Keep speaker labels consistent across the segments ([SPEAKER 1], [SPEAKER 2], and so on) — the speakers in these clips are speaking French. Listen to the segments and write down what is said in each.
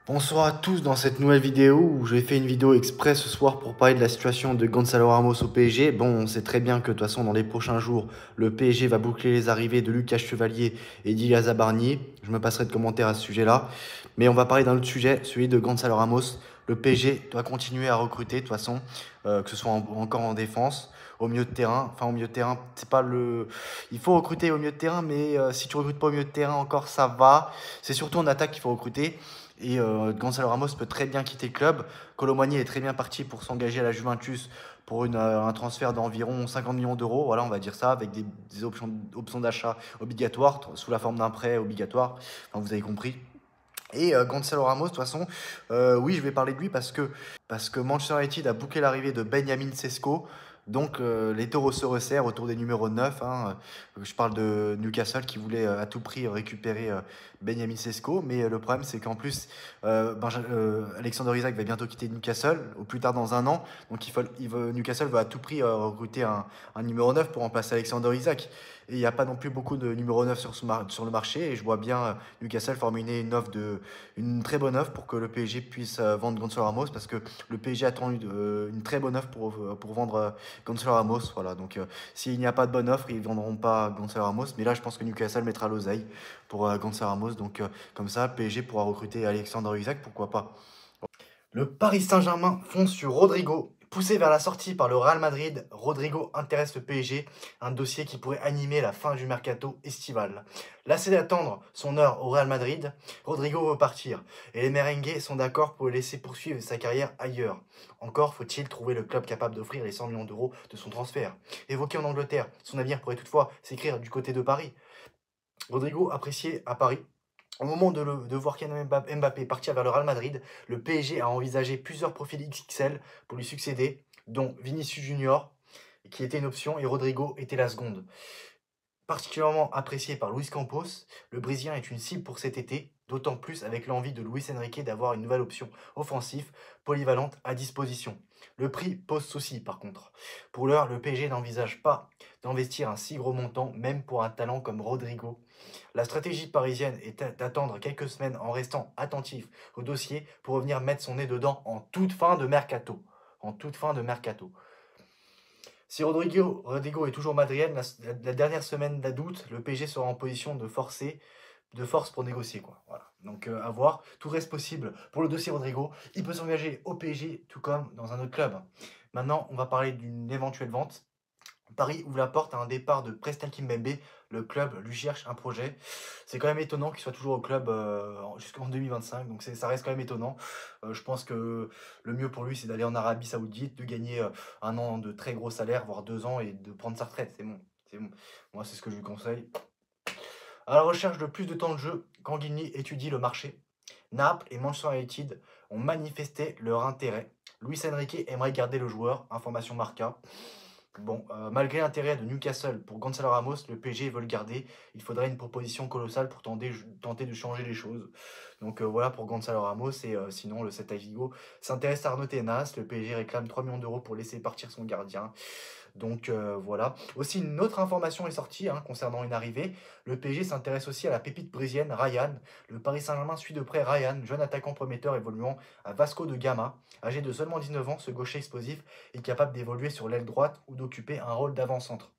[SPEAKER 1] Bonsoir à tous dans cette nouvelle vidéo où j'ai fait une vidéo exprès ce soir pour parler de la situation de Gonzalo Ramos au PSG. Bon, on sait très bien que de toute façon dans les prochains jours, le PSG va boucler les arrivées de Lucas Chevalier et d'Ilia Zabarni. Je me passerai de commentaires à ce sujet-là. Mais on va parler d'un autre sujet, celui de Gonzalo Ramos. Le PSG doit continuer à recruter de toute façon, que ce soit encore en défense, au milieu de terrain. Enfin, au milieu de terrain, c'est pas le. Il faut recruter au milieu de terrain, mais si tu recrutes pas au milieu de terrain encore, ça va. C'est surtout en attaque qu'il faut recruter. Et Gonzalo Ramos peut très bien quitter le club. Colomani est très bien parti pour s'engager à la Juventus pour un transfert d'environ 50 millions d'euros. Voilà, on va dire ça, avec des options d'achat obligatoires, sous la forme d'un prêt obligatoire. Enfin, vous avez compris. Et Gonzalo Ramos, de toute façon, oui, je vais parler de lui parce que Manchester United a bouclé l'arrivée de Benjamin Sesko. Donc les taureaux se resserrent autour des numéros 9. Je parle de Newcastle qui voulait à tout prix récupérer Benjamin Sesko. Mais le problème, c'est qu'en plus, Alexander Isak va bientôt quitter Newcastle, au plus tard dans un an. Donc Newcastle va à tout prix recruter un numéro 9 pour remplacer Alexander Isak. Et il n'y a pas non plus beaucoup de numéro 9 sur le marché. Et je vois bien Newcastle formuler une très bonne offre pour que le PSG puisse vendre Gonzalo Ramos parce que le PSG attend une très bonne offre pour vendre Gonzalo Ramos. Voilà, donc s'il n'y a pas de bonne offre, ils ne vendront pas Gonzalo Ramos. Mais là, je pense que Newcastle mettra l'oseille pour Gonzalo Ramos. Donc comme ça, le PSG pourra recruter Alexandre Isak, pourquoi pas. Le Paris Saint-Germain fonce sur Rodrigo. Poussé vers la sortie par le Real Madrid, Rodrigo intéresse le PSG, un dossier qui pourrait animer la fin du mercato estival. Lassé d'attendre son heure au Real Madrid, Rodrigo veut partir et les merengues sont d'accord pour le laisser poursuivre sa carrière ailleurs. Encore faut-il trouver le club capable d'offrir les 100 millions d'euros de son transfert. Évoqué en Angleterre, son avenir pourrait toutefois s'écrire du côté de Paris. Rodrigo apprécié à Paris. Au moment de voir Kylian Mbappé partir vers le Real Madrid, le PSG a envisagé plusieurs profils XXL pour lui succéder, dont Vinicius Junior, qui était une option, et Rodrigo était la seconde. Particulièrement apprécié par Luis Campos, le Brésilien est une cible pour cet été, d'autant plus avec l'envie de Luis Enrique d'avoir une nouvelle option offensive, polyvalente à disposition. Le prix pose souci par contre. Pour l'heure, le PSG n'envisage pas d'investir un si gros montant, même pour un talent comme Rodrigo. La stratégie parisienne est d'attendre quelques semaines en restant attentif au dossier pour revenir mettre son nez dedans en toute fin de mercato. En toute fin de mercato. Si Rodrigo est toujours madrienne, la dernière semaine d'août, le PSG sera en position de force pour négocier. Quoi. Voilà. Donc à voir, tout reste possible pour le dossier Rodrigo. Il peut s'engager au PSG tout comme dans un autre club. Maintenant, on va parler d'une éventuelle vente. Paris ouvre la porte à un départ de Prestel Kimpembe. Le club lui cherche un projet. C'est quand même étonnant qu'il soit toujours au club jusqu'en 2025. Donc ça reste quand même étonnant. Je pense que le mieux pour lui, c'est d'aller en Arabie Saoudite, de gagner un an de très gros salaire, voire 2 ans, et de prendre sa retraite. C'est bon. C'est bon. Moi, c'est ce que je lui conseille. À la recherche de plus de temps de jeu, Canguigny étudie le marché. Naples et Manchester United ont manifesté leur intérêt. Luis Enrique aimerait garder le joueur, information Marca. Bon, malgré l'intérêt de Newcastle pour Gonzalo Ramos, le PSG veut le garder. Il faudrait une proposition colossale pour tenter de changer les choses. Donc voilà pour Gonzalo Ramos. Et sinon, le Celta Vigo s'intéresse à Arnaud Tenas. Le PSG réclame 3 millions d'euros pour laisser partir son gardien. Donc voilà. Aussi, une autre information est sortie concernant une arrivée. Le PSG s'intéresse aussi à la pépite brésilienne Ryan. Le Paris Saint-Germain suit de près Ryan, jeune attaquant prometteur évoluant à Vasco de Gama. Âgé de seulement 19 ans, ce gaucher explosif est capable d'évoluer sur l'aile droite ou d'occuper un rôle d'avant-centre.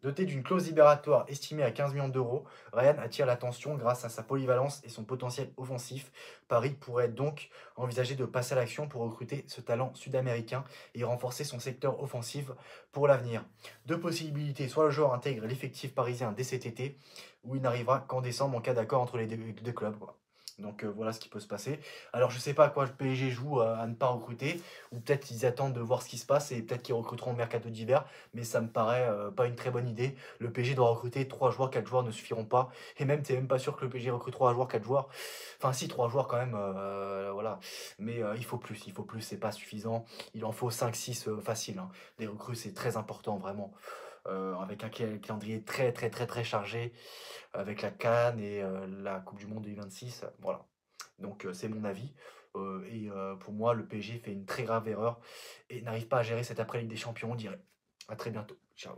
[SPEAKER 1] Doté d'une clause libératoire estimée à 15 millions d'euros, Ryan attire l'attention grâce à sa polyvalence et son potentiel offensif. Paris pourrait donc envisager de passer à l'action pour recruter ce talent sud-américain et renforcer son secteur offensif pour l'avenir. Deux possibilités, soit le joueur intègre l'effectif parisien dès cet été, ou il n'arrivera qu'en décembre en cas d'accord entre les deux clubs. Quoi. Donc voilà ce qui peut se passer. Alors je sais pas à quoi le PSG joue à ne pas recruter, ou peut-être qu'ils attendent de voir ce qui se passe et peut-être qu'ils recruteront au mercato d'hiver, mais ça me paraît pas une très bonne idée. Le PSG doit recruter 3 joueurs, 4 joueurs ne suffiront pas, et même t'es même pas sûr que le PSG recrute 3 joueurs, 4 joueurs. Enfin si, 3 joueurs quand même, voilà. Mais il faut plus, c'est pas suffisant. Il en faut 5, 6 facile. Hein. Les recrues c'est très important vraiment. Avec un calendrier très très très très chargé, avec la CAN et la Coupe du Monde 2026. Voilà. Donc c'est mon avis. Et pour moi, le PSG fait une très grave erreur et n'arrive pas à gérer cette après-Ligue des Champions, on dirait. À très bientôt. Ciao.